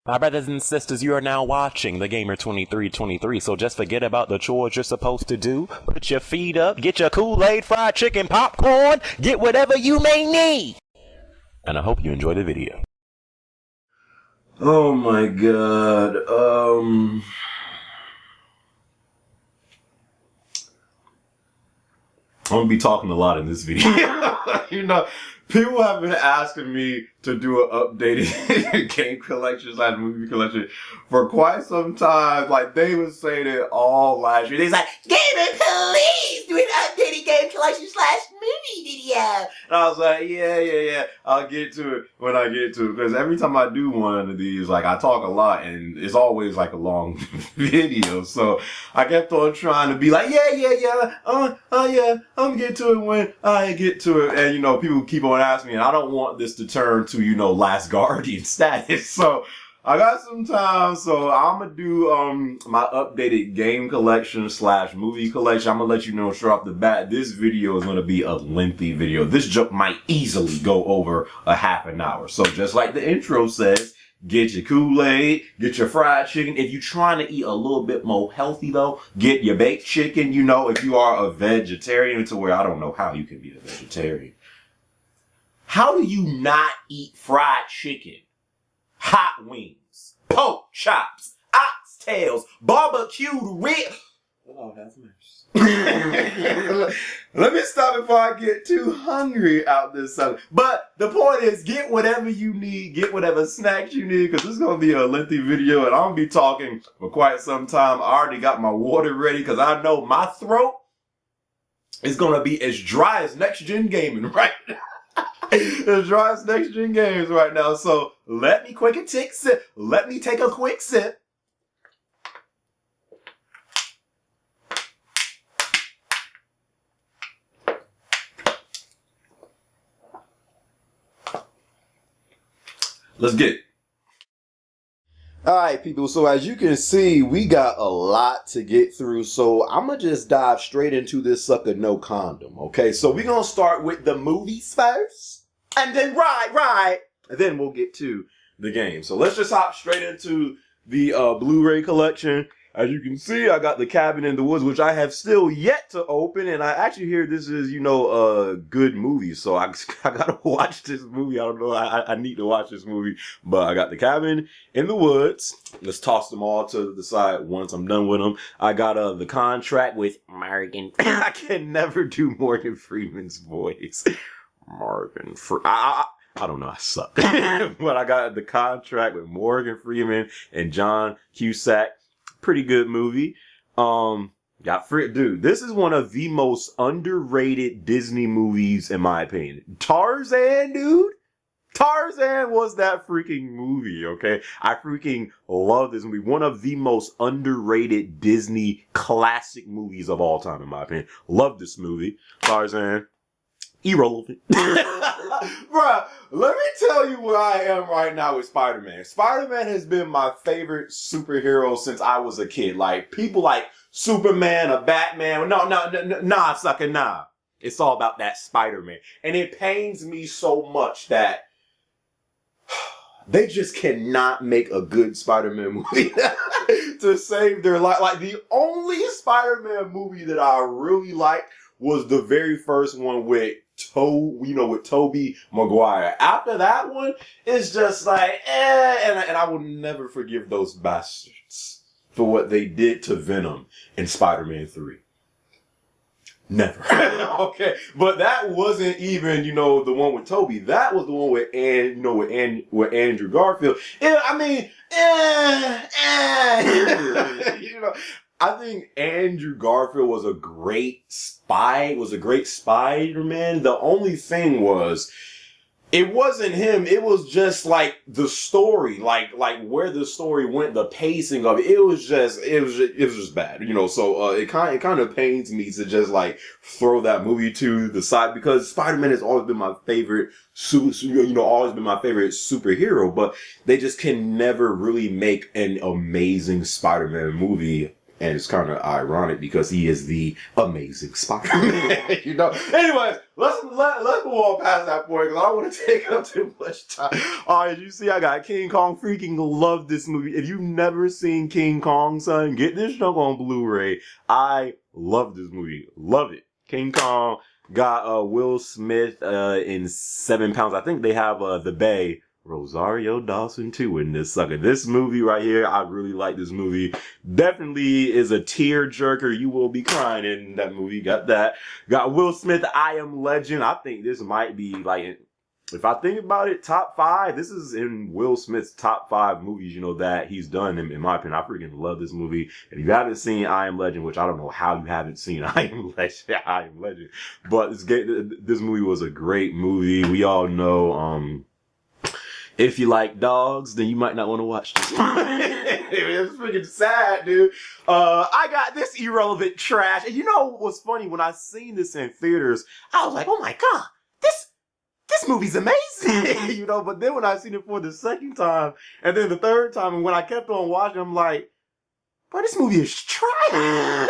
My brothers and sisters, you are now watching The Gamer 2323, so just forget about the chores you're supposed to do. Put your feet up, get your Kool-Aid, fried chicken, popcorn, get whatever you may need. And I hope you enjoy the video. Oh my god, I'm gonna be talking a lot in this video. You know, people have been asking me to do an updated game collection / movie collection for quite some time. Like, they would say that all last year. They was like, Gamer, please do an updated game collection / movie video. And I was like, yeah, I'll get to it when I get to it. Because every time I do one of these, like, I talk a lot and it's always like a long video. So I kept on trying to be like, yeah, I'm gonna get to it when I get to it. And, you know, people keep on asking me, and I don't want this to turn to, you know, Last Guardian status. So I got some time, so I'm gonna do my updated game collection / movie collection. I'm gonna let you know straight off the bat, this video is gonna be a lengthy video. This joke might easily go over a half an hour. So just like the intro says, get your Kool-Aid, get your fried chicken. If you're trying to eat a little bit more healthy though, get your baked chicken. You know, if you are a vegetarian, to where I don't know how you can be a vegetarian. How do you not eat fried chicken, hot wings, pork chops, oxtails, barbecued ribs? Oh, that's nice. Let me stop before I get too hungry out this summer. But the point is, get whatever you need, get whatever snacks you need, because this is going to be a lengthy video, and I'm going to be talking for quite some time. I already got my water ready, because I know my throat is going to be as dry as next-gen gaming right now. As dry as next-gen games right now. So let me Let me take a quick sip. Let's get it. Alright, people, so as you can see, we got a lot to get through, so I'm gonna just dive straight into this sucker, no condom, okay? So we're gonna start with the movies first, and then and then we'll get to the game. So let's just hop straight into the Blu-ray collection. As you can see, I got The Cabin in the Woods, which I have still yet to open, and I actually hear this is, you know, a good movie, so I gotta watch this movie. I don't know, I need to watch this movie, but I got The Cabin in the Woods. Let's toss them all to the side once I'm done with them. I got The Contract with Morgan. I can never do Morgan Freeman's voice. Morgan Freeman. I don't know, I suck. But I got The Contract with Morgan Freeman and John Cusack. Pretty good movie. Dude, this is one of the most underrated Disney movies in my opinion. Tarzan, dude. Tarzan was that freaking movie, okay? I freaking love this movie. One of the most underrated Disney classic movies of all time, in my opinion. Love this movie. Tarzan. Irrelevant. Bruh, let me tell you where I am right now with Spider-Man. Spider-Man has been my favorite superhero since I was a kid. Like, people like Superman or Batman. Nah, sucker, nah. It's all about that Spider-Man. And it pains me so much that they just cannot make a good Spider-Man movie to save their life. Like, the only Spider-Man movie that I really liked was the very first one with Tobey Maguire. After that one, it's just like, and I will never forgive those bastards for what they did to Venom in Spider-Man 3. Never. Okay. But that wasn't even, you know, the one with Tobey. That was the one with with Andrew Garfield. Yeah, I mean, you know, I think Andrew Garfield was a great Spider-Man. The only thing was, it wasn't him. It was just like the story, like where the story went, the pacing of it. It was just bad, you know. So it kind of pains me to just like throw that movie to the side, because Spider-Man has always been my favorite superhero, but they just can never really make an amazing Spider-Man movie And it's kind of ironic because he is the amazing Spider-Man, you know. Anyways, let's move on past that point because I don't want to take up too much time. All right, you see, I got King Kong. Freaking love this movie. If you've never seen King Kong, son, get this junk on Blu-ray. I love this movie. Love it. King Kong got Will Smith in 7 pounds. I think they have the Bay. Rosario Dawson too in this sucker. This movie right here, I really like this movie. Definitely is a tear jerker. You will be crying in that movie. Got that. Got Will Smith, I Am Legend. I think this might be like, if I think about it, top 5. This is in Will Smith's top 5 movies, you know, that he's done in my opinion. I freaking love this movie. If you haven't seen I Am Legend, which I don't know how you haven't seen I Am Legend, but this movie was a great movie. We all know, if you like dogs, then you might not want to watch this. It's freaking sad, dude. I got this irrelevant trash. And you know what's funny? When I seen this in theaters, I was like, oh my God, this movie's amazing. You know, but then when I seen it for the second time, and then the third time, and when I kept on watching, I'm like, bro, this movie is trash.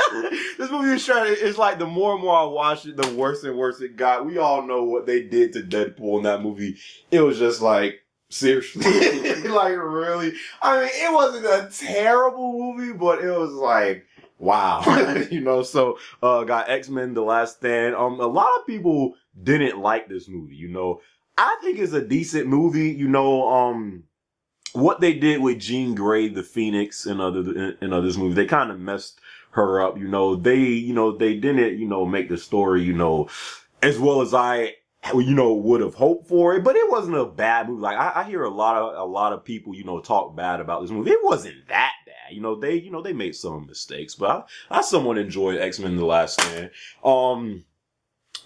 This movie is trash. It's like the more and more I watched it, the worse and worse it got. We all know what they did to Deadpool in that movie. It was just like, seriously, like really. I mean, it wasn't a terrible movie, but it was like, wow, you know. So, got X-Men: The Last Stand. A lot of people didn't like this movie. You know, I think it's a decent movie. You know, what they did with Jean Grey, the Phoenix, in this movie, they kind of messed her up. You know, they didn't, you know, make the story, you know, as well as I, you know, would have hoped for it, but it wasn't a bad movie. Like I hear a lot of people, you know, talk bad about this movie. It wasn't that bad. You know, they made some mistakes, but I somewhat enjoyed X-Men: The Last Stand.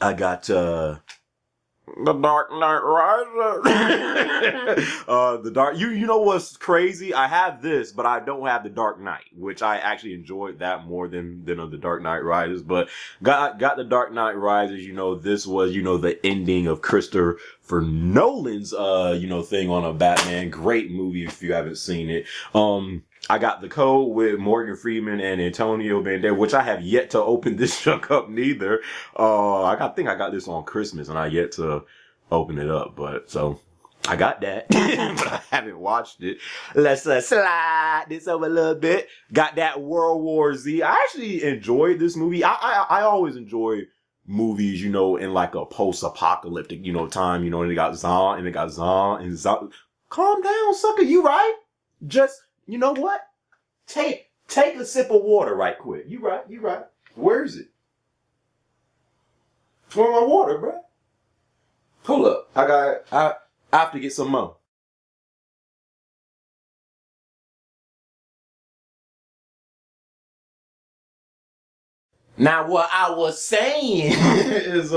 I got The Dark Knight Rises. You know what's crazy? I have this, but I don't have The Dark Knight, which I actually enjoyed that more than The Dark Knight Rises. But got The Dark Knight Rises. You know, this was, you know, the ending of Christopher Nolan's you know, thing on a Batman. Great movie if you haven't seen it. I got The Code with Morgan Freeman and Antonio Banderas, which I have yet to open this junk up neither. I think I got this on Christmas and I yet to open it up, but so I got that, but I haven't watched it. Let's slide this over a little bit. Got that World War Z. I actually enjoyed this movie. I always enjoy movies, you know, in like a post-apocalyptic, you know, time, you know, and they got Zon and they got Zon and Zon. Calm down, sucker. You right? Just, you know what? Take a sip of water right quick. You right. Where is it? Where's my water, bro? Hold up. I have to get some more. Now, what I was saying is,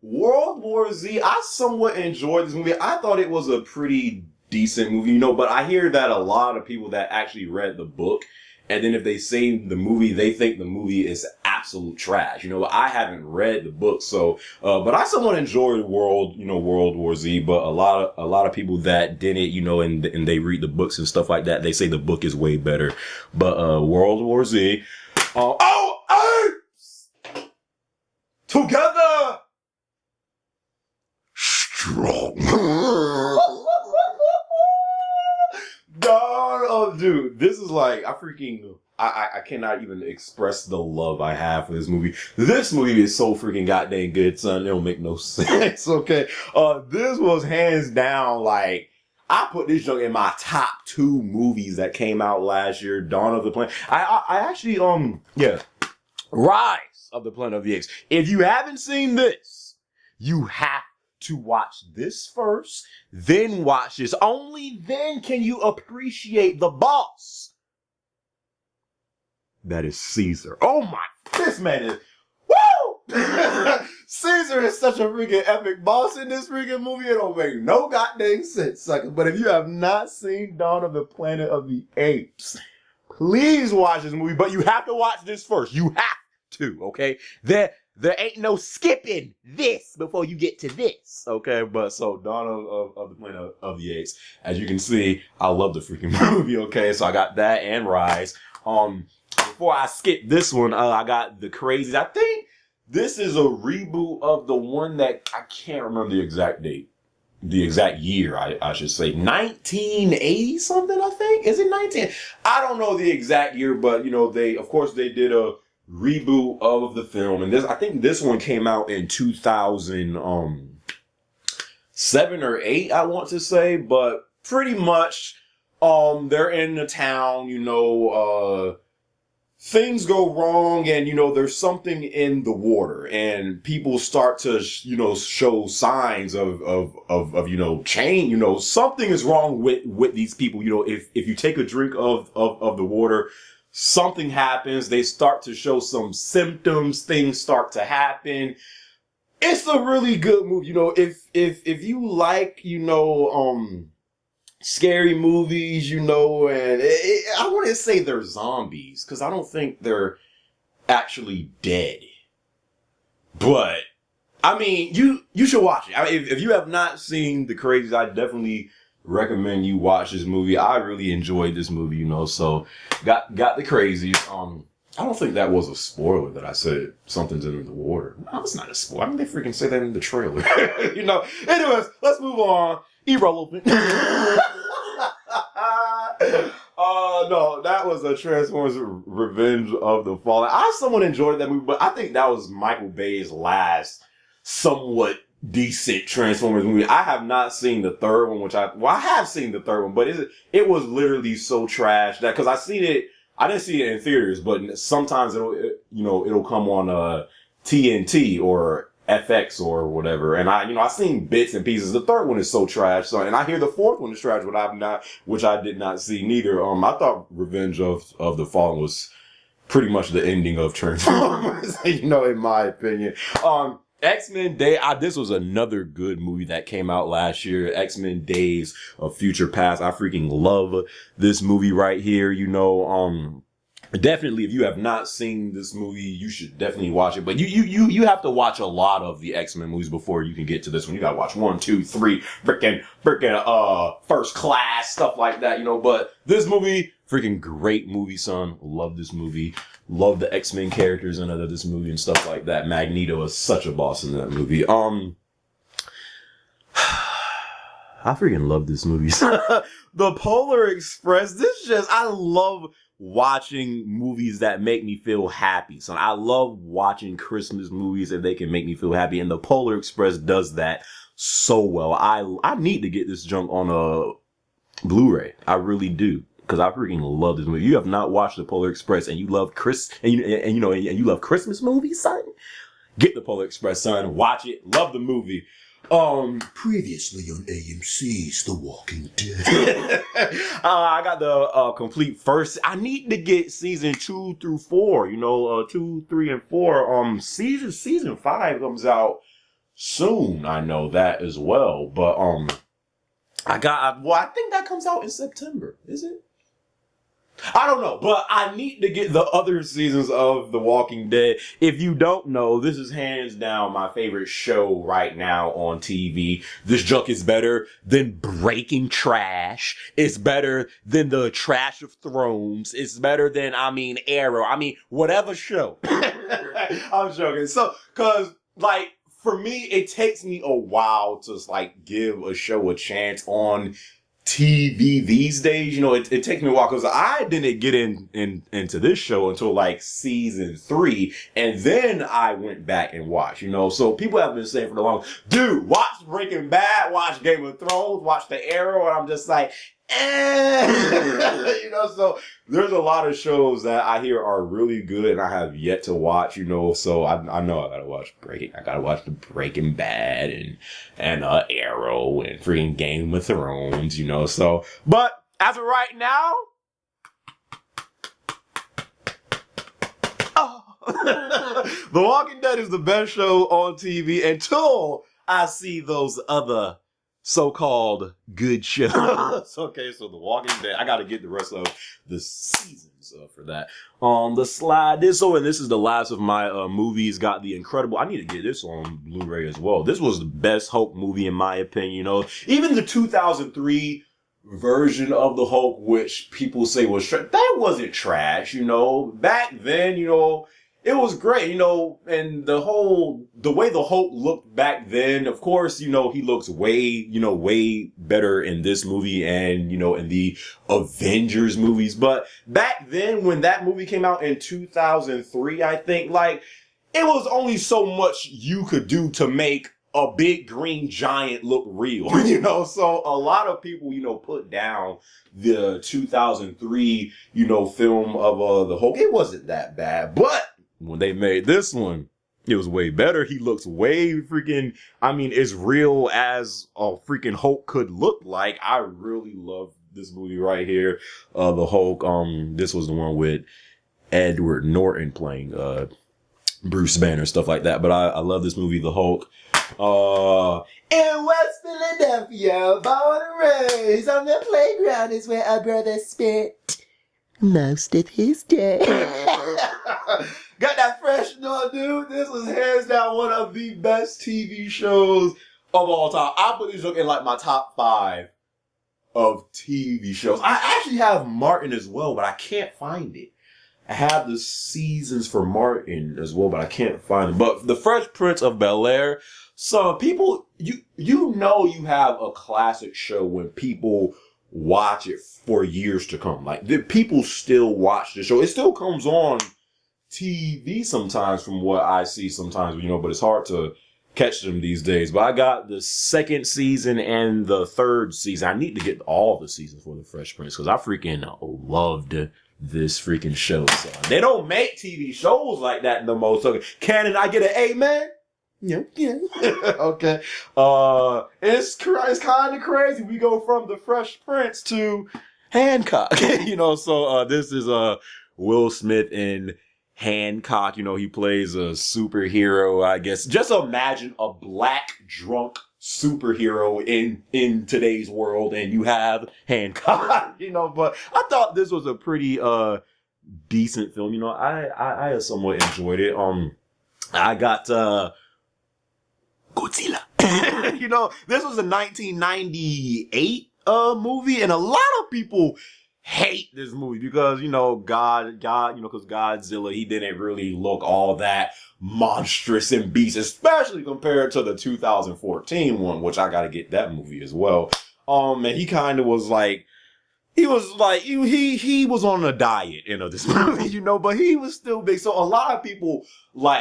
World War Z, I somewhat enjoyed this movie. I thought it was a pretty decent movie, you know, but I hear that a lot of people that actually read the book, and then if they see the movie, they think the movie is absolute trash. You know, I haven't read the book, so, but I somewhat enjoyed World War Z, but a lot of people that didn't, you know, and they read the books and stuff like that, they say the book is way better. But, World War Z, together strong. Dude, this is like, I cannot even express the love I have for this movie. This movie is so freaking goddamn good, son. It don't make no sense, okay? This was hands down, like, I put this junk in my top 2 movies that came out last year. Dawn of the Planet. I actually, Rise of the Planet of the Apes. If you haven't seen this, you have to watch this first, then watch this. Only then can you appreciate the boss. That is Caesar. Oh my, this man is, woo! Caesar is such a freaking epic boss in this freaking movie. It don't make no goddamn sense, sucker. But if you have not seen Dawn of the Planet of the Apes, please watch this movie. But you have to watch this first. You have to, okay? There ain't no skipping this before you get to this, okay? But so Dawn of the Planet of the Apes, as you can see, I love the freaking movie, okay? So I got that and Rise. before I skip this one, I got The Crazies. I think this is a reboot of the one that I can't remember the exact date. The exact year, I should say. 1980 something, I think. Is it 19? I don't know the exact year, but you know, they did a reboot of the film. And I think this one came out in 2007 or 8, I want to say, but pretty much they're in the town, you know, things go wrong, and you know there's something in the water, and people start to show signs of you know change. You know something is wrong with these people. You know if you take a drink of the water, something happens. They start to show some symptoms. Things start to happen. It's a really good movie. You know if you like scary movies, you know, and I wouldn't say they're zombies because I don't think they're actually dead. But I mean, you should watch it. I mean, if you have not seen The Crazies, I definitely recommend you watch this movie. I really enjoyed this movie, you know. So got The Crazies. I don't think that was a spoiler that I said something's in the water. No, it's not a spoiler. I mean, they freaking say that in the trailer. You know. Anyways, let's move on. Irrelevant. No, that was a Transformers Revenge of the Fallen. I somewhat enjoyed that movie, but I think that was Michael Bay's last somewhat decent Transformers movie. I have not seen the third one, I have seen the third one, but it was literally so trash that, cause I didn't see it in theaters, but sometimes it'll come on, TNT or FX or whatever, and I seen bits and pieces. The third one is so trash, and I hear the fourth one is trash, which I did not see neither. I thought Revenge of the Fallen was pretty much the ending of Transformers, in my opinion. X-Men Day, this was another good movie that came out last year. X-Men Days of Future Past. I freaking love this movie right here, Definitely, if you have not seen this movie, you should definitely watch it. But you have to watch a lot of the X-Men movies before you can get to this one. You gotta watch 1, 2, 3, freaking First Class, stuff like that, But this movie, freaking great movie, son. Love this movie. Love the X-Men characters in this movie and stuff like that. Magneto is such a boss in that movie. I freaking love this movie. The Polar Express. I love watching movies that make me feel happy. So I love watching Christmas movies if they can make me feel happy. And the Polar Express does that so well. I need to get this junk on a Blu-ray. I really do. Because I freaking love this movie. You have not watched the Polar Express and you love you love Christmas movies, son? Get the Polar Express, son. Watch it. Love the movie. Previously on AMC's The Walking Dead. I got the complete first. I need to get season 2 through 4. 2, 3, and 4. Season 5 comes out soon. I know that as well. But I think that comes out in September. Is it? I don't know, but I need to get the other seasons of The Walking Dead. If you don't know, this is hands down my favorite show right now on TV. This junk is better than Breaking Trash. It's better than the Trash of Thrones. It's better than, Arrow. Whatever show. I'm joking. So, cause, for me, it takes me a while to, give a show a chance on TV these days. It takes me a while because I didn't get into this show until season 3, and then I went back and watched. So people have been saying for the long, dude, watch Breaking Bad, watch Game of Thrones, watch The Arrow, and I'm just like, so there's a lot of shows that I hear are really good and I have yet to watch, so I know I gotta watch the Breaking Bad and Arrow and freaking Game of Thrones, so, but as of right now, The Walking Dead is the best show on TV until I see those other so-called good shows. Okay, so The Walking Dead. I gotta get the rest of the seasons for that. The slide. This is the last of my movies. Got the incredible. I need to get this on Blu-ray as well. This was the best Hulk movie in my opinion. Even the 2003 version of the Hulk, which people say was trash, that wasn't trash, Back then, it was great, and the way the Hulk looked back then, of course, he looks way better in this movie and, in the Avengers movies. But back then, when that movie came out in 2003, I think, it was only so much you could do to make a big green giant look real, So a lot of people, put down the 2003, film of the Hulk. It wasn't that bad, but when they made this one, it was way better. He looks way freaking, as real as a freaking Hulk could look like. I really love this movie right here. The Hulk, this was the one with Edward Norton playing, Bruce Banner, stuff like that. But I love this movie, The Hulk. In West Philadelphia, born and raised on the playground is where our brother spent most of his day. Got that fresh note, dude. This was hands down one of the best TV shows of all time. I put this in my top 5 of TV shows. I actually have Martin as well, but I can't find it. I have the seasons for Martin as well, but I can't find it. But The Fresh Prince of Bel-Air, so people, you have a classic show when people watch it for years to come. The people still watch the show. It still comes on TV sometimes from what I see sometimes, but it's hard to catch them these days. But I got the 2nd season and the 3rd season. I need to get all the seasons for The Fresh Prince because I freaking loved this freaking show. So they don't make TV shows like that no more. So can I get an amen? Yeah. Okay. It's kind of crazy. We go from The Fresh Prince to Hancock. So this is Will Smith in Hancock. He plays a superhero, I guess. Just imagine a black drunk superhero in today's world, and you have Hancock. But I thought this was a pretty decent film. I somewhat enjoyed it. I got Godzilla. This was a 1998 movie, and a lot of people hate this movie because, because Godzilla, he didn't really look all that monstrous and beast, especially compared to the 2014 one, which I gotta get that movie as well. And he kind of was he was on a diet, this movie, but he was still big. So a lot of people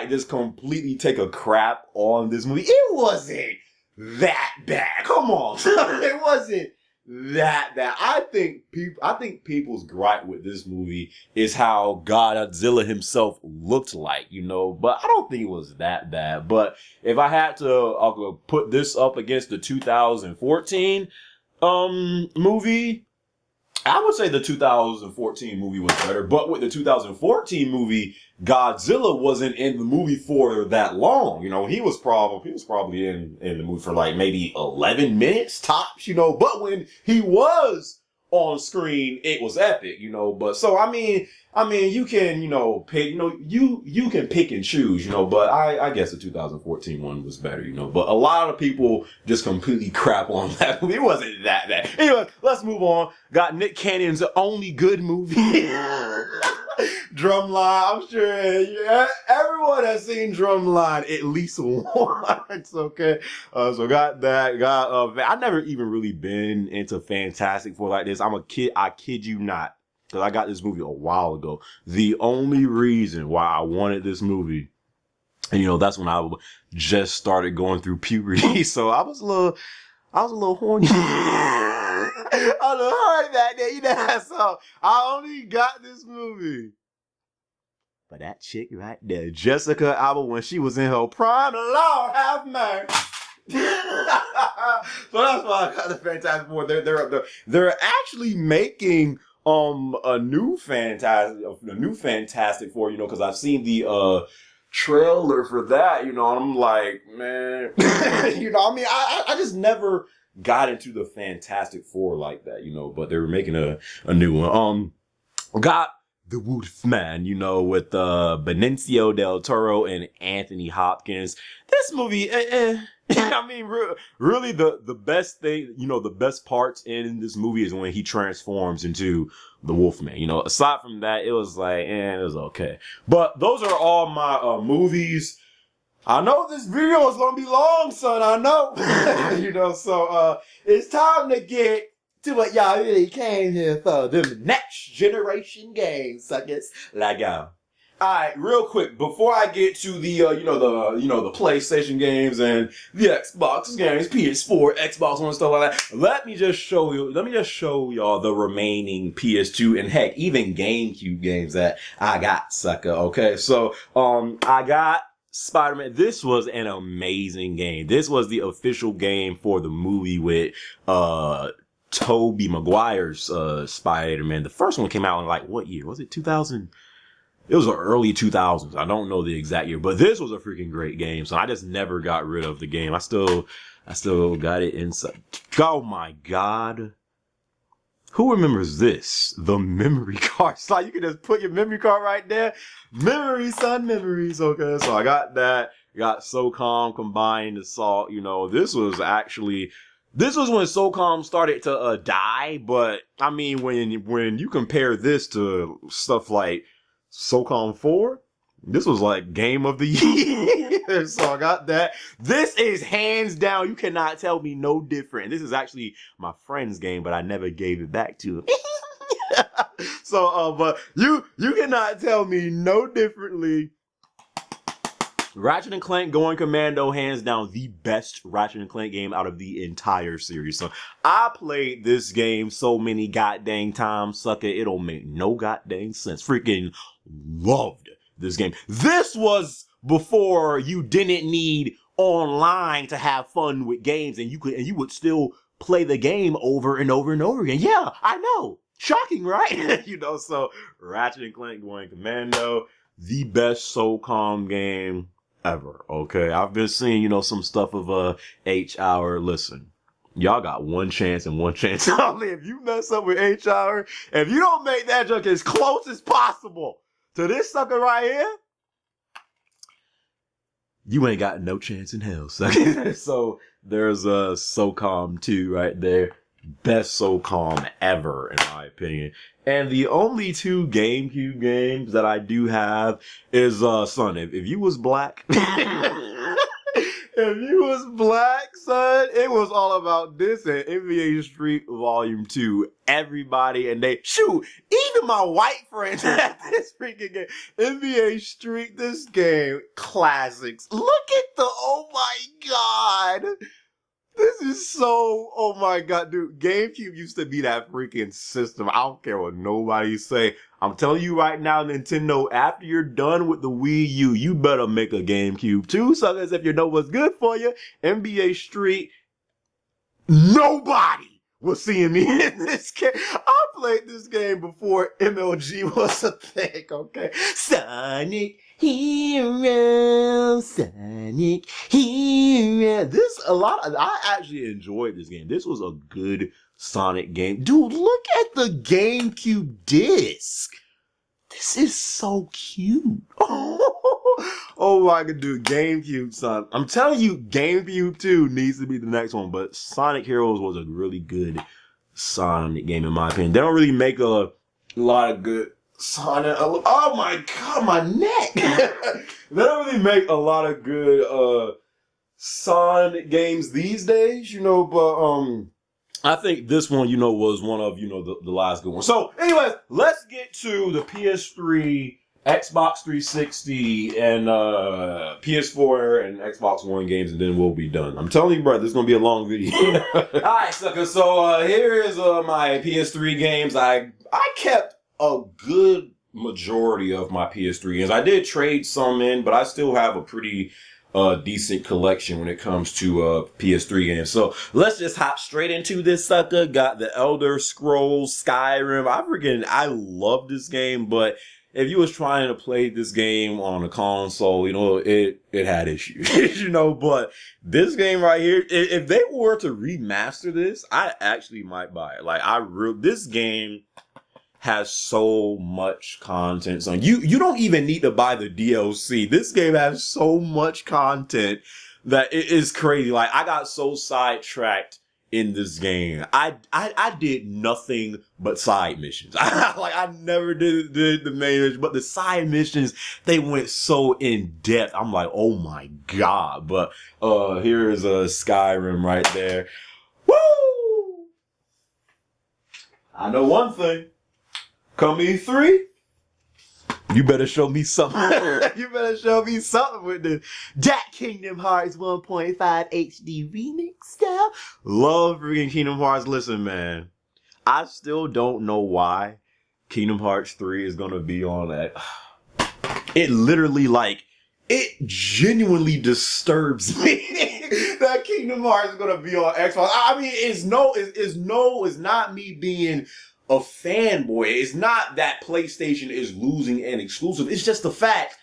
just completely take a crap on this movie. It wasn't that bad. Come on. It wasn't that bad. I think people's gripe with this movie is how Godzilla himself looked like, but I don't think it was that bad. But if I had to put this up against the 2014 movie, I would say the 2014 movie was better, but with the 2014 movie, Godzilla wasn't in the movie for that long. He was probably in the movie for maybe 11 minutes tops, but when he was on screen, it was epic, but so, you can, pick, you can pick and choose, but I guess the 2014 one was better, but a lot of people just completely crap on that movie. It wasn't that bad. Anyway, let's move on. Got Nick Cannon's only good movie. Drumline. I'm sure everyone has seen Drumline at least once. Okay. So got that. I never even really been into Fantastic Four like this. I'm a kid. I kid you not. Because I got this movie a while ago. The only reason why I wanted this movie, and that's when I just started going through puberty. So I was a little horny. I was a little horny back there, So I only got this movie. But that chick right there, Jessica Alba, when she was in her prime, Lord have mercy. So that's why I got the Fantastic Four. They're actually making a new Fantastic Four, because I've seen the trailer for that, and I'm like, man, I just never got into the Fantastic Four like that, but they were making a new one. Got The Wolfman, you know, with Benicio del Toro and Anthony Hopkins. This movie, I mean, really the best thing, you know, the best parts in this movie is when he transforms into the Wolfman. You know, aside from that, it was like, it was okay. But those are all my movies. I know this video is gonna be long, son. I know. You know, so it's time to get to what y'all really came here for. The next generation games, suckers. Like y'all. Alright, real quick, before I get to the the PlayStation games and the Xbox games, PS4, Xbox One, stuff like that, let me just show y'all the remaining PS2 and heck, even GameCube games that I got, sucker. Okay, so I got Spider-Man. This was an amazing game. This was the official game for the movie with Tobey Maguire's Spider-Man. The first one came out in like what year? Was it 2000? It was the early 2000s. I don't know the exact year, but this was a freaking great game. So I just never got rid of the game. I still got it inside. Oh my God. Who remembers this? The memory card. It's like you can just put your memory card right there. Memories, son, memories. Okay, so I got that. Got SOCOM Combined Assault. You know, this was when SOCOM started to die. But I mean, when you compare this to stuff like SOCOM 4, this was like game of the year. So I got that. This is hands down. You cannot tell me no different. This is actually my friend's game, but I never gave it back to him. So, but you cannot tell me no differently. Ratchet and Clank Going Commando, hands down the best Ratchet and Clank game out of the entire series. So I played this game so many goddamn times, sucker. It don't make no goddamn sense. Freaking loved this game. This was before you didn't need online to have fun with games, and you would still play the game over and over and over again. Yeah, I know. Shocking, right? You know, so Ratchet and Clank Going Commando, the best SOCOM game ever. Okay, I've been seeing, you know, some stuff of H-Hour. Listen, y'all got one chance and one chance only. If you mess up with H-Hour, if you don't make that junk as close as possible to this sucker right here, you ain't got no chance in hell, sucker. So there's SOCOM 2 right there. Best SOCOM ever, in my opinion. And the only two GameCube games that I do have is, son, if you was black, if you was black, son, it was all about this and NBA Street Volume 2. Everybody, and shoot, even my white friends had this freaking game. NBA Street, this game, classics. Look at oh my God. This is so, oh my God, dude. GameCube used to be that freaking system. I don't care what nobody say. I'm telling you right now, Nintendo, after you're done with the Wii U, you better make a GameCube too, suckers, if you know what's good for you. NBA Street, nobody was seeing me in this game. I played this game before MLG was a thing, okay? Sonic Hero, Sonic Hero. I actually enjoyed this game. This was a good Sonic game. Dude, look at the GameCube disc. This is so cute. Oh my God, dude, GameCube, son. I'm telling you, GameCube 2 needs to be the next one, but Sonic Heroes was a really good Sonic game, in my opinion. They don't really make a lot of good Sonic. Oh my God, my neck. They don't really make a lot of good Sonic games these days, you know, but I think this one, you know, was one of, you know, the last good ones. So anyways, let's get to the PS3, Xbox 360, and PS4 and Xbox One games, and then we'll be done. I'm telling you, bro, this is gonna be a long video. Alright, sucker. So here is my PS3 games. I kept a good majority of my PS3 games. I did trade some in, but I still have a pretty decent collection when it comes to PS3 games. So let's just hop straight into this sucker. Got the Elder Scrolls Skyrim. I love this game, but if you was trying to play this game on a console, you know, it had issues, you know, but this game right here, if they were to remaster this, I actually might buy it. Like, this game has so much content. So you don't even need to buy the DLC. This game has so much content that it is crazy. Like, I got so sidetracked in this game. I did nothing but side missions. I never did the main mission, but the side missions, they went so in depth. I'm like, oh my god. But here is a Skyrim right there. Woo! I know one thing. Come E3, you better show me something. You better show me something with the Jack Kingdom Hearts 1.5 HD remix style. Love freaking Kingdom Hearts. Listen, man, I still don't know why Kingdom Hearts 3 is gonna be on that. It literally, like, it genuinely disturbs me that Kingdom Hearts is gonna be on Xbox. I mean, it's not me being a fanboy. It's not that PlayStation is losing an exclusive. It's just the fact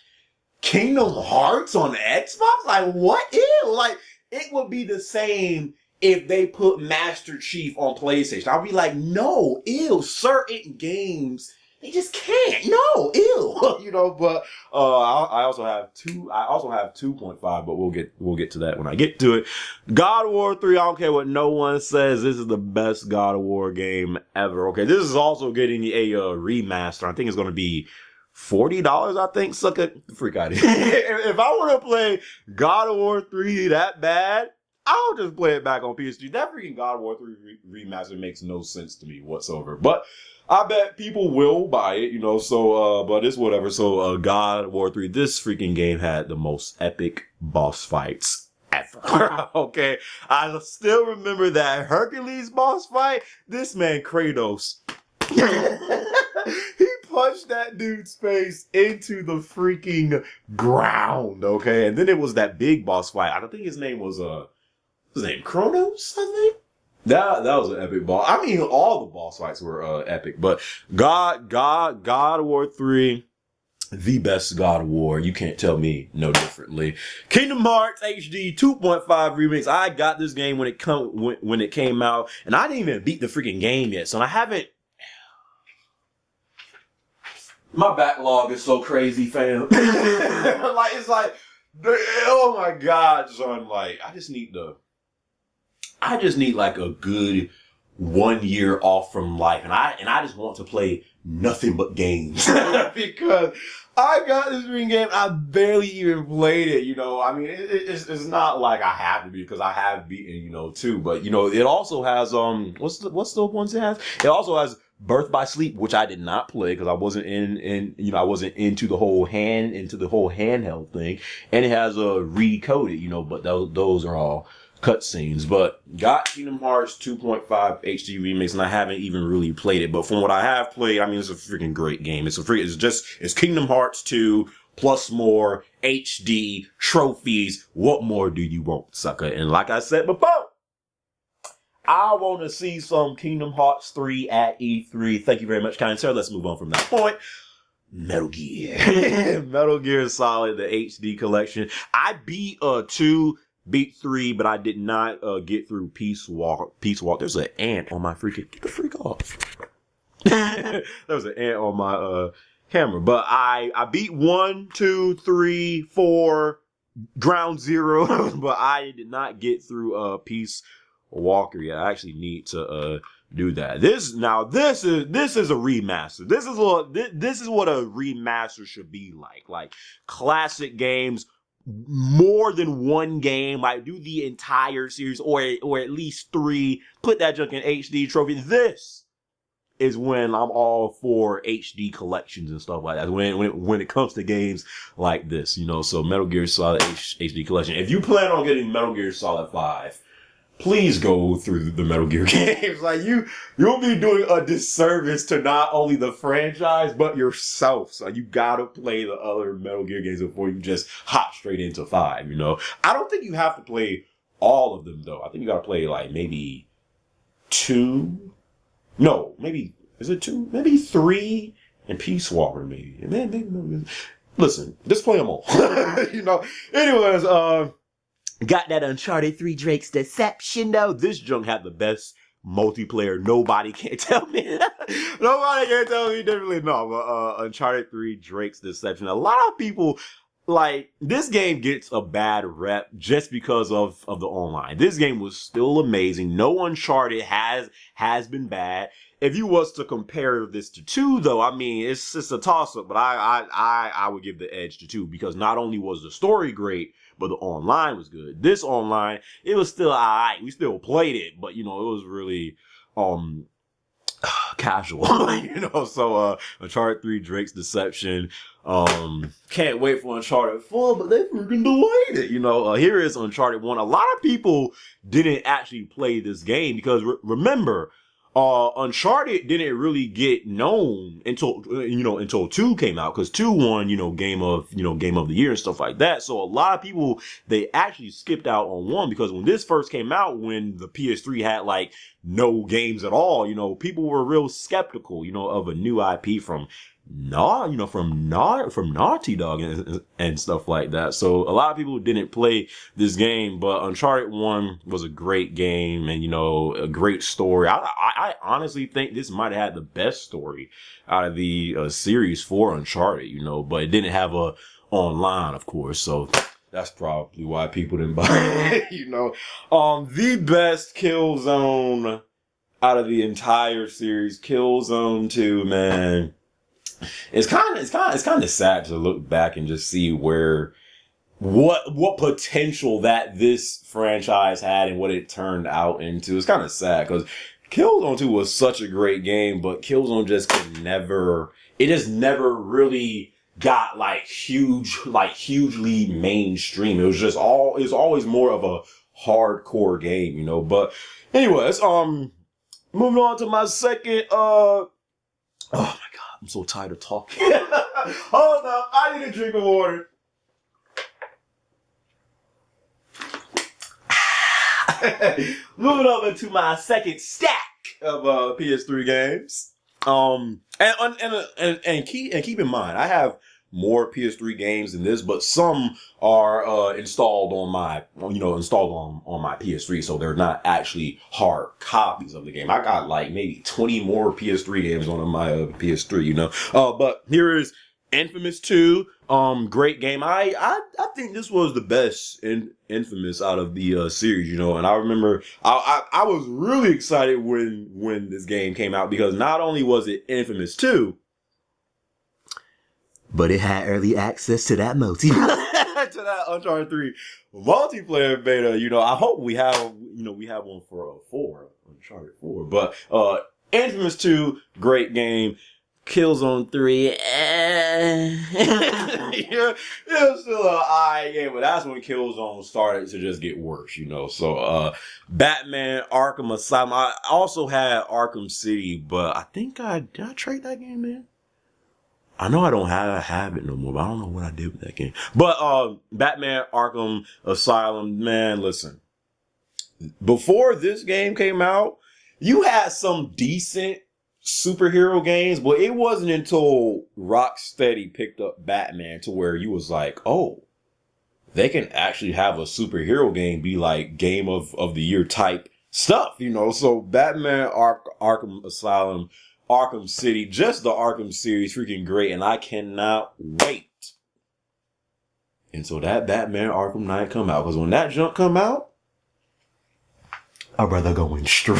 Kingdom Hearts on Xbox? Like, what? Ew. Like, it would be the same if they put Master Chief on PlayStation. I'll be like, no, ew, certain games, they just can't. No, ew. You know, but I also have 2.5, but we'll get to that when I get to it. God of War 3, I don't care what no one says, this is the best God of War game ever. Okay, this is also getting a remaster. I think it's going to be $40, I think. Suck it, freak out of here. If I want to play God of War 3 that bad, I'll just play it back on PS3. That freaking God of War 3 remaster makes no sense to me whatsoever. But I bet people will buy it, you know, so, but it's whatever. So, God of War 3, this freaking game had the most epic boss fights ever. Okay. I still remember that Hercules boss fight. This man, Kratos, he punched that dude's face into the freaking ground. Okay. And then it was that big boss fight. I think his name was, his name Kronos, I think? That was an epic boss. I mean, all the boss fights were epic, but God of War 3, the best God of War. You can't tell me no differently. Kingdom Hearts HD 2.5 remix. I got this game when it came out, and I didn't even beat the freaking game yet. So I haven't. My backlog is so crazy, fam. Like, it's like, oh my god, son. Like, I just need like a good 1 year off from life. And I just want to play nothing but games. Because I got this freaking game, I barely even played it, you know. I mean, it's not like I have to be, because I have beaten, you know, 2. But, you know, it also has, what's the ones it has? It also has Birth by Sleep, which I did not play because I wasn't I wasn't into the whole handheld thing. And it has Recoded, you know, but those are all cutscenes. But got Kingdom Hearts 2.5 HD remix, and I haven't even really played it. But from what I have played, I mean, it's a freaking great game. It's Kingdom Hearts 2 plus more HD trophies. What more do you want, sucker? And like I said before, I want to see some Kingdom Hearts 3 at E3. Thank you very much, kind sir. Let's move on from that point. Metal Gear. Metal Gear Solid, the HD collection. I beat 2, beat 3, but I did not get through Peace Walk. There's an ant on my freaking... Get the freak off. There was an ant on my camera. But I beat 1, 2, 3, 4, Ground Zero, but I did not get through Peace Walker yet. I actually need to do that. This is a remaster. This is what a remaster should be like. Like classic games, more than one game, like do the entire series or at least 3, put that junk in HD trophy. This is when I'm all for HD collections and stuff like that. When it comes to games like this, you know. So Metal Gear Solid HD collection. If you plan on getting Metal Gear Solid 5, please go through the Metal Gear games. Like you'll be doing a disservice to not only the franchise but yourself. So you gotta play the other Metal Gear games before you just hop straight into 5. You know, I don't think you have to play all of them though. I think you gotta play like maybe 2. No, maybe is it 2? Maybe 3 and Peace Walker. Maybe. Listen, just play them all. You know. Anyways, got that Uncharted 3 Drake's Deception though. This junk had the best multiplayer. Nobody can tell me. Nobody can tell me differently. No, but Uncharted 3, Drake's Deception. A lot of people, like, this game gets a bad rep just because of the online. This game was still amazing. No Uncharted has been bad. If you was to compare this to 2, though, I mean, it's just a toss-up, but I would give the edge to 2 because not only was the story great, but the online was good. This online, it was still alright. We still played it, but, you know, it was really, casual, you know, so, Uncharted 3, Drake's Deception, can't wait for Uncharted 4, but they freaking delayed it, you know, here is Uncharted 1. A lot of people didn't actually play this game because, remember, Uncharted didn't really get known until 2 came out, because 2 won, game of the year and stuff like that. So a lot of people, they actually skipped out on 1 because when this first came out, when the PS3 had like no games at all, people were real skeptical, of a new IP from Naughty Dog and stuff like that. So a lot of people didn't play this game, but Uncharted 1 was a great game and, a great story. I honestly think this might have had the best story out of the series for Uncharted, but it didn't have a online, of course. So that's probably why people didn't buy it, the best Killzone out of the entire series, Killzone 2, man. It's kind of sad to look back and just see what potential that this franchise had and what it turned out into. It's kind of sad because Killzone 2 was such a great game, but Killzone just never really got hugely mainstream. It was always more of a hardcore game, But anyways, moving on to my second, oh my God, I'm so tired of talking. Hold up, I need a drink of water. Moving over to my second stack of PS3 games. And keep in mind, I have more PS3 games than this, but some are installed on my PS3, so they're not actually hard copies of the game. I got like maybe 20 more PS3 games on my PS3, but here is Infamous 2. Great game. I think this was the best Infamous out of the series, and I remember I was really excited when this game came out because not only was it Infamous 2, but it had early access to that to that Uncharted 3 multiplayer beta. I hope we have one for 4, Uncharted 4. But Infamous 2, great game. Killzone 3, it was still an alright game, but that's when Killzone started to just get worse, So, Batman Arkham Asylum. I also had Arkham City, but I think did I trade that game, man? I know I don't have it no more, but I don't know what I did with that game. But, Batman Arkham Asylum, man, listen. Before this game came out, you had some decent superhero games, but it wasn't until Rocksteady picked up Batman to where you was like, oh, they can actually have a superhero game be like game of the year type stuff, So Batman Arkham Asylum, Arkham City, just the Arkham series, freaking great, and I cannot wait until that Batman Arkham Knight come out, because when that junk come out, I'd rather go in straight.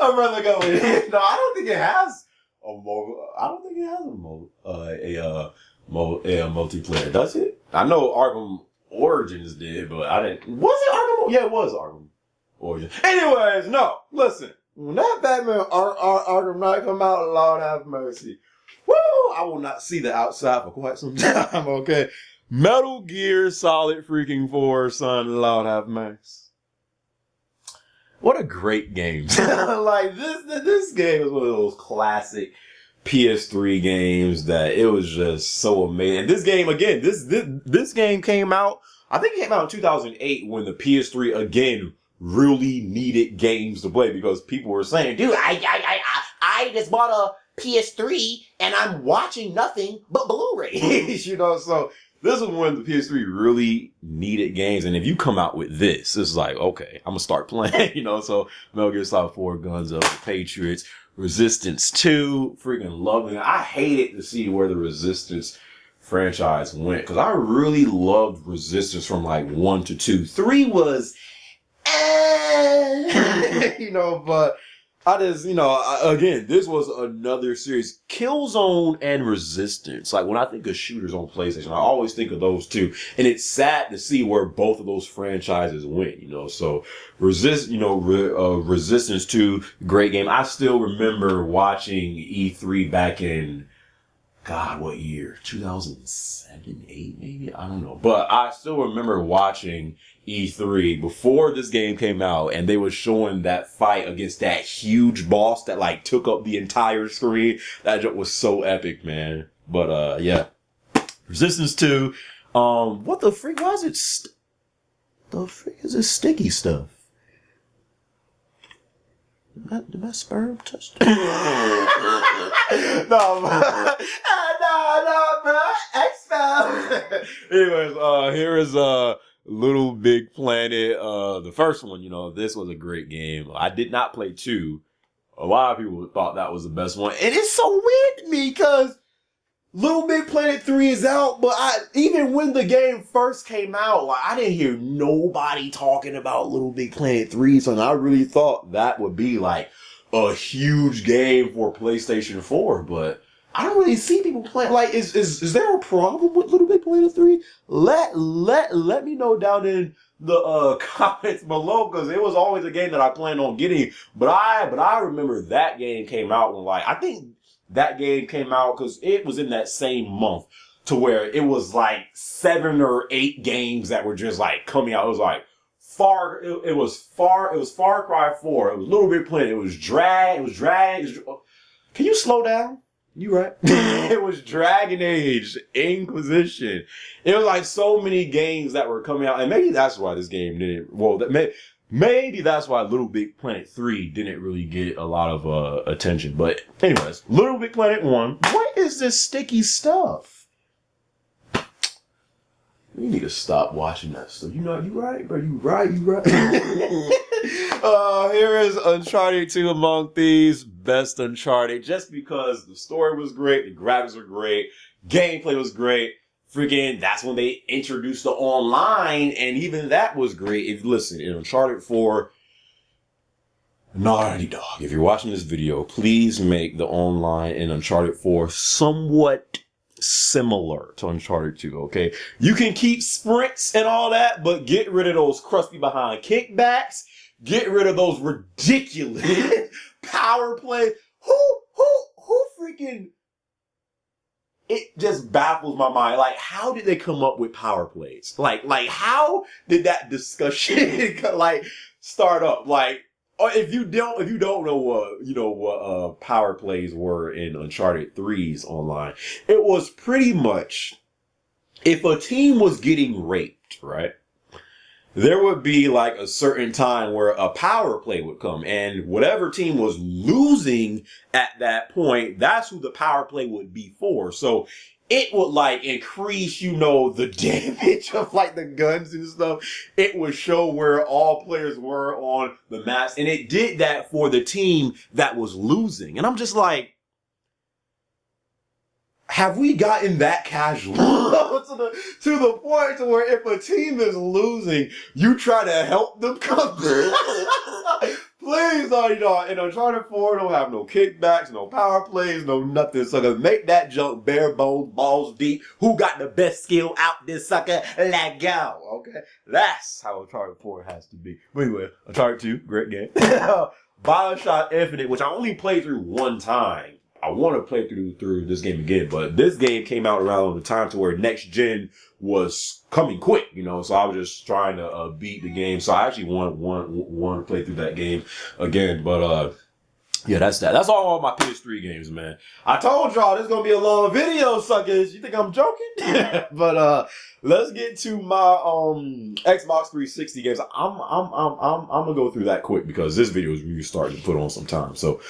I'd rather go in. No, I don't think it has a multiplayer. Does it? I know Arkham Origins did, but I didn't. Was it Arkham? Yeah, it was Arkham Origins. Anyways, no. Listen, when that Batman Arkham Knight come out, Lord have mercy. Woo! I will not see the outside for quite some time. Okay, Metal Gear Solid freaking 4, son. Lord have mercy. What a great game. Like, this game is one of those classic PS3 games that it was just so amazing. This game, again, this game came out, I think it came out in 2008 when the PS3, again, really needed games to play because people were saying, dude, I just bought a PS3 and I'm watching nothing but Blu-rays, So this is when the PS3 really needed games. And if you come out with this, it's like, okay, I'm gonna start playing, you know. So Metal Gear Solid 4, Guns of the Patriots, Resistance 2, freaking loving it. I hated to see where the Resistance franchise went, because I really loved Resistance from like 1 to 2. 3 was you know, but I just, you know, again, this was another series. Killzone and Resistance. Like, when I think of shooters on PlayStation, I always think of those two. And it's sad to see where both of those franchises went, you know. So, Resistance 2, great game. I still remember watching E3 back in, God, what year? 2007, 8 maybe? I don't know. But I still remember watching E3 before this game came out, and they were showing that fight against that huge boss that like took up the entire screen. That joke was so epic, man. But yeah. Resistance 2. What the freak? Why is it the freak is this sticky stuff? Did my sperm touch that? No, bro. Expel. Anyways, here is Little Big Planet. The first one, you know, this was a great game. I did not play 2. A lot of people thought that was the best one, and it's so weird to me because Little Big Planet 3 is out, but even when the game first came out, like, I didn't hear nobody talking about Little Big Planet 3, so I really thought that would be like a huge game for PlayStation 4, but I don't really see people playing. Like, is there a problem with Little Big Planet 3? Let me know down in the comments below, because it was always a game that I planned on getting, but I remember that game came out when, like, I think that game came out because it was in that same month to where it was like 7 or 8 games that were just like coming out. It was like Far Cry 4. It was Little Big Planet. It was Drag. Can you slow down? You right? It was Dragon Age, Inquisition. It was like so many games that were coming out, and maybe that's why this game didn't. Well, maybe that's why Little Big Planet 3 didn't really get a lot of attention. But anyways, Little Big Planet 1. What is this sticky stuff? You need to stop watching that stuff. You know, you right, bro. You right. Here is Uncharted 2 Among Thieves. Best Uncharted. Just because the story was great, the graphics were great, gameplay was great. Freaking, that's when they introduced the online, and even that was great. If you listen, in Uncharted 4, Naughty Dog, if you're watching this video, please make the online in Uncharted 4 somewhat similar to Uncharted 2, okay? You can keep sprints and all that, but get rid of those crusty behind kickbacks. Get rid of those ridiculous power plays. Who freaking... It just baffles my mind. Like, how did they come up with power plays? Like, how did that discussion like start up? Like, or if you don't know what power plays were in Uncharted 3's online, it was pretty much if a team was getting raped, right? There would be like a certain time where a power play would come, and whatever team was losing at that point, that's who the power play would be for. So it would like increase, the damage of like the guns and stuff. It would show where all players were on the maps, and it did that for the team that was losing. And I'm just like, have we gotten that casual to the point to where if a team is losing, you try to help them come back? Please, in Uncharted 4, don't have no kickbacks, no power plays, no nothing. Sucker, make that jump bare bones, balls deep. Who got the best skill out this sucker? Let go, okay? That's how Uncharted 4 has to be. But anyway, Uncharted 2, great game. BioShock Infinite, which I only played through one time. I want to play through this game again, but this game came out around the time to where next gen was coming quick, so I was just trying to beat the game. So I actually want to play through that game again, but yeah, that's that. That's all my PS3 games, man. I told y'all this is gonna be a long video, suckers. You think I'm joking? But let's get to my Xbox 360 games. I'm gonna go through that quick because this video is really starting to put on some time. So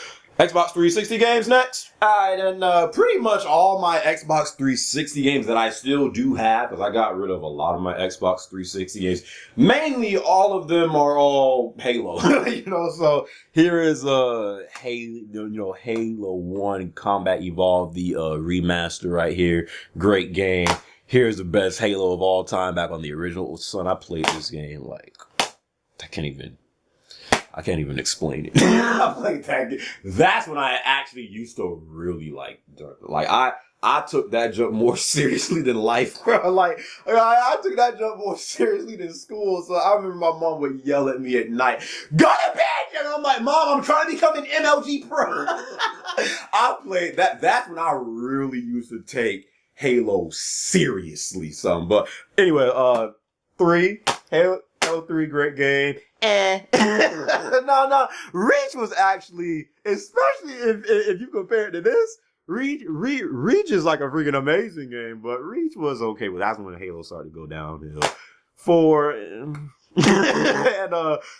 Xbox 360 games next. Alright, and pretty much all my Xbox 360 games that I still do have, because I got rid of a lot of my Xbox 360 games. Mainly, all of them are all Halo. So here is Halo 1 Combat Evolved, the remaster right here. Great game. Here's the best Halo of all time back on the original. Son, I played this game like I can't even explain it. I played that game. That's when I actually used to really like dirt. Like I took that jump more seriously than life, bro. Like I took that jump more seriously than school. So I remember my mom would yell at me at night, "Go to bed!" And I'm like, "Mom, I'm trying to become an MLG pro." I played that. That's when I really used to take Halo seriously, son. But anyway, Halo 3, great game. No. Reach was actually, especially if you compare it to this, Reach is like a freaking amazing game, but Reach was okay. Well, that's when Halo started to go downhill. 4 and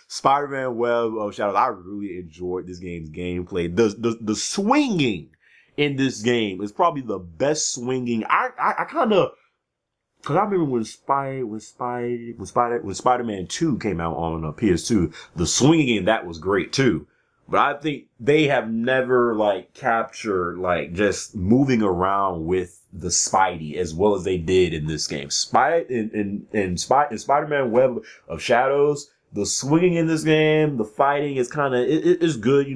Spider-Man Web of Shadows. I really enjoyed this game's gameplay. The swinging in this game is probably the best swinging. I kind of, cause I remember when Spider-Man 2 came out on PS2, the swinging in that was great too. But I think they have never like captured like just moving around with the Spidey as well as they did in this game. In Spider-Man Web of Shadows, the swinging in this game, the fighting is kind of it is good.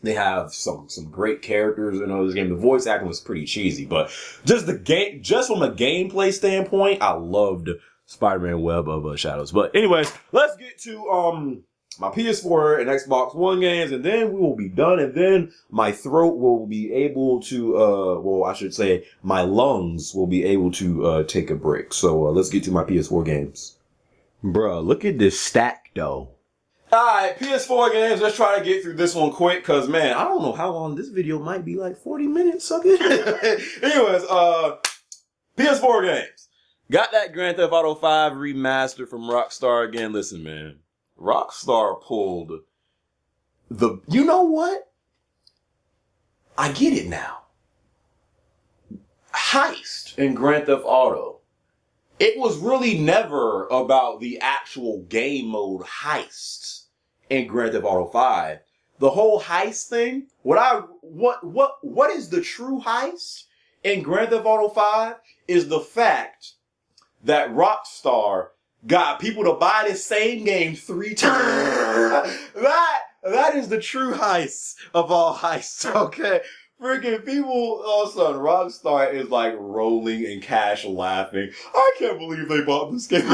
They have some great characters in this game. The voice acting was pretty cheesy, but just from a gameplay standpoint, I loved Spider-Man Web of Shadows. But anyways, let's get to my PS4 and Xbox One games, and then we will be done. And then my throat will be able to, I should say, my lungs will be able to take a break. So let's get to my PS4 games. Bruh, look at this stack though. Alright, PS4 games, let's try to get through this one quick, cause man, I don't know how long this video might be, like 40 minutes, suck it. Anyways, PS4 games. Got that Grand Theft Auto 5 remaster from Rockstar again. Listen, man, Rockstar pulled you know what? I get it now. Heist in Grand Theft Auto. It was really never about the actual game mode heists in Grand Theft Auto 5. The whole heist thing, what is the true heist in Grand Theft Auto 5 is the fact that Rockstar got people to buy this same game 3 times. That is the true heist of all heists, okay? Freaking people, all of a sudden, Rockstar is like rolling in cash laughing. I can't believe they bought this game.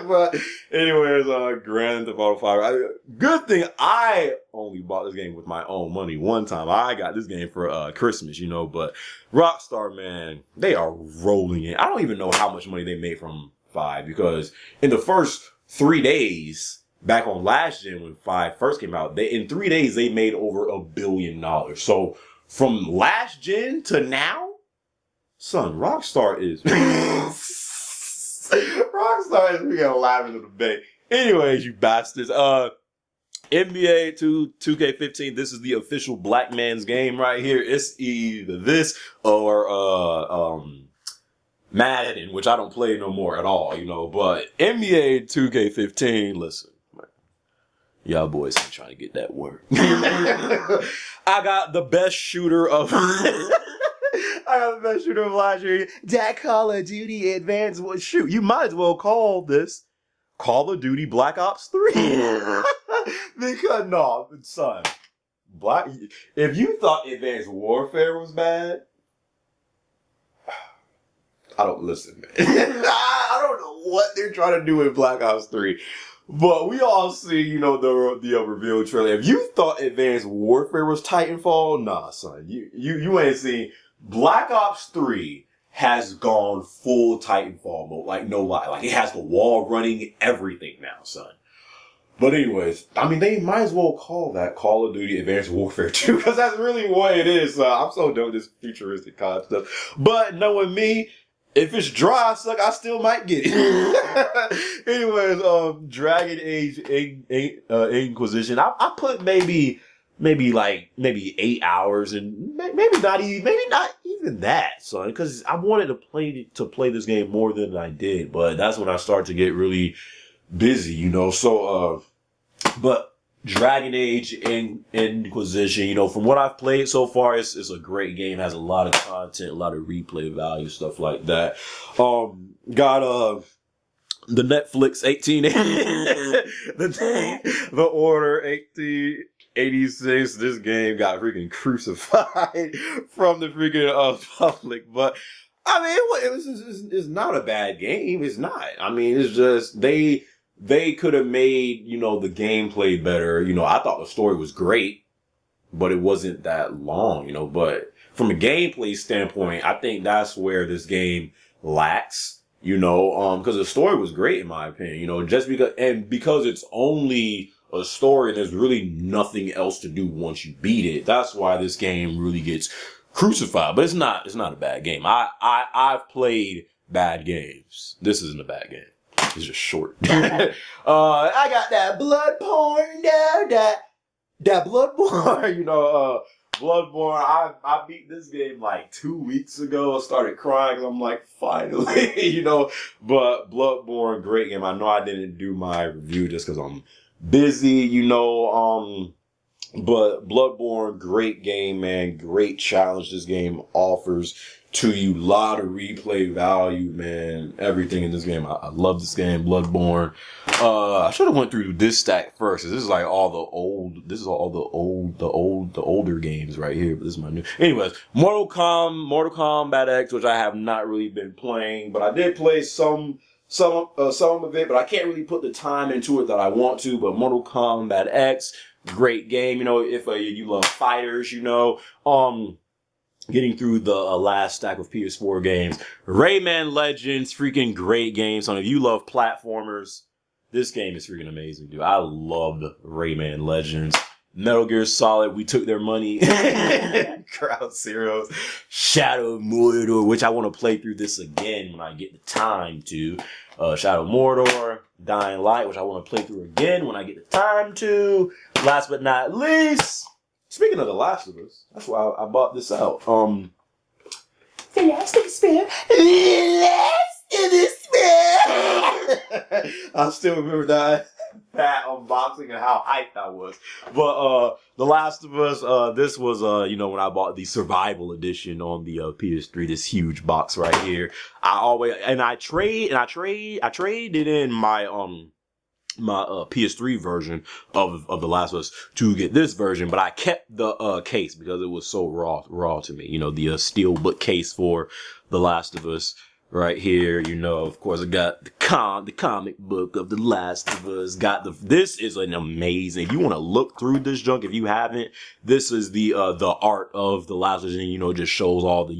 But anyways, Grand Theft Auto 5. Good thing I only bought this game with my own money one time. I got this game for Christmas, but Rockstar, man, they are rolling in. I don't even know how much money they made from 5, because in the first 3 days, back on last gen when 5 first came out, in 3 days they made over $1 billion. So from last gen to now, son, Rockstar is freaking laughing at the bay. Anyways, you bastards. NBA 2K15. This is the official black man's game right here. It's either this or Madden, which I don't play no more at all, But NBA 2K15. Listen. Y'all boys ain't trying to get that work. I got the best shooter of last year. That Call of Duty Advanced. Well, shoot, you might as well call this Call of Duty Black Ops 3. Because no, son, if you thought Advanced Warfare was bad, I don't listen, man. I don't know what they're trying to do with Black Ops 3. But we all see, the reveal trailer. If you thought Advanced Warfare was Titanfall, nah, son. You ain't seen. Black Ops 3 has gone full Titanfall mode. Like, no lie. Like, it has the wall running, everything now, son. But anyways, they might as well call that Call of Duty Advanced Warfare 2, because that's really what it is. I'm so done with this futuristic kind of stuff. But knowing me, if it's dry, suck, I still might get it. Anyways, Dragon Age Inquisition. I put maybe maybe 8 hours, and maybe not even that, son, because I wanted to play this game more than I did, but that's when I started to get really busy, you know. So but Dragon Age Inquisition, you know, from what I've played so far, it's a great game. It has a lot of content, a lot of replay value, stuff like that. Got the Netflix 1880 the Order 1886. This game got freaking crucified from the freaking public, but I mean, it's not a bad game. It's not. I mean, it's just they could have made, you know, the gameplay better. You know, I thought the story was great, but it wasn't that long, you know. But from a gameplay standpoint, I think that's where this game lacks, you know, because the story was great in my opinion, you know, just because it's only a story and there's really nothing else to do once you beat it. That's why this game really gets crucified. But it's not a bad game. I've played bad games. This isn't a bad game. It's just short. I got that blood porn, that blood porn, you know, Bloodborne. I beat this game like 2 weeks ago. I started crying. I'm like, finally, you know, but Bloodborne, great game. I know I didn't do my review just because I'm busy, you know, but Bloodborne, great game, man. Great challenge this game offers to you. Lot of replay value, man. Everything in this game. I love this game, Bloodborne. I should have went through this stack first. This is like all the older games right here. But this is my new. Anyways, Mortal Kombat X, which I have not really been playing, but I did play some of it, but I can't really put the time into it that I want to. But Mortal Kombat X, great game. You know, if you love fighters, you know, getting through the last stack of PS4 games. Rayman Legends, freaking great game. So if you love platformers, this game is freaking amazing, dude. I loved Rayman Legends. Metal Gear Solid, we took their money. Crowd Zeroes, Shadow of Mordor, which I want to play through this again when I get the time to. Shadow of Mordor, Dying Light, which I want to play through again when I get the time to. Last but not least, speaking of The Last of Us, that's why I bought this out. The Last of Us, man. Last of Us, man. I still remember that unboxing and how hyped I was. But The Last of Us, this was you know, when I bought the survival edition on the PS3, this huge box right here. I traded in my my PS3 version of The Last of Us to get this version, but I kept the case because it was so raw to me. You know, the steelbook case for The Last of Us right here. You know, of course, I got the comic book of The Last of Us. This is an amazing. If you want to look through this junk, if you haven't, this is the art of The Last of Us, and you know, just shows all the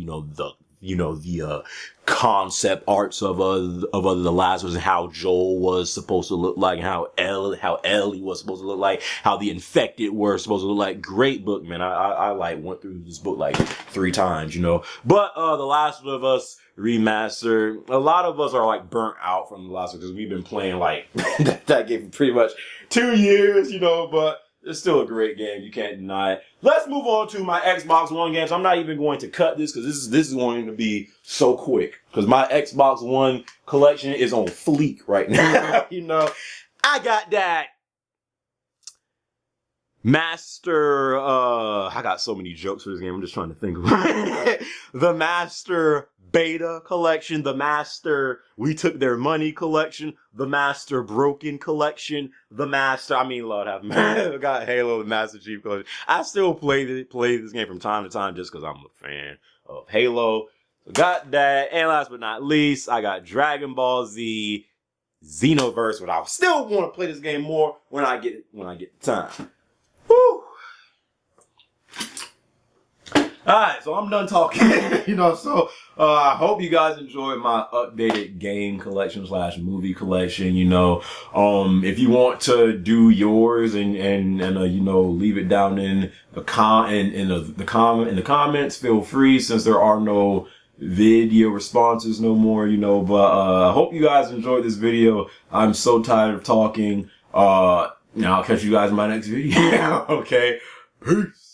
the concept arts of The Last of Us, and how Joel was supposed to look like, and how Ellie was supposed to look like, how the infected were supposed to look like. Great book, man. I like went through this book like 3 times, you know. But The Last of Us Remastered, a lot of us are like burnt out from The Last of Us because we've been playing like that game for pretty much 2 years, you know, but it's still a great game. You can't deny it. Let's move on to my Xbox One games. I'm not even going to cut this because this is going to be so quick because my Xbox One collection is on fleek right now. You know, I got that Master. I got so many jokes for this game. I'm just trying to think of it. The Master Beta collection, the Master We Took Their Money collection, the Master Broken collection, the Master, Lord have mercy, got Halo, the Master Chief collection. I still play this game from time to time just because I'm a fan of Halo. So got that, and last but not least, I got Dragon Ball Z Xenoverse, but I still want to play this game more when I get the time. Woo! Alright, so I'm done talking. You know, so I hope you guys enjoyed my updated game collection / movie collection. You know, if you want to do yours and you know, leave it down in the comments, feel free, since there are no video responses no more, you know. But I hope you guys enjoyed this video. I'm so tired of talking. Now I'll catch you guys in my next video. Okay. Peace.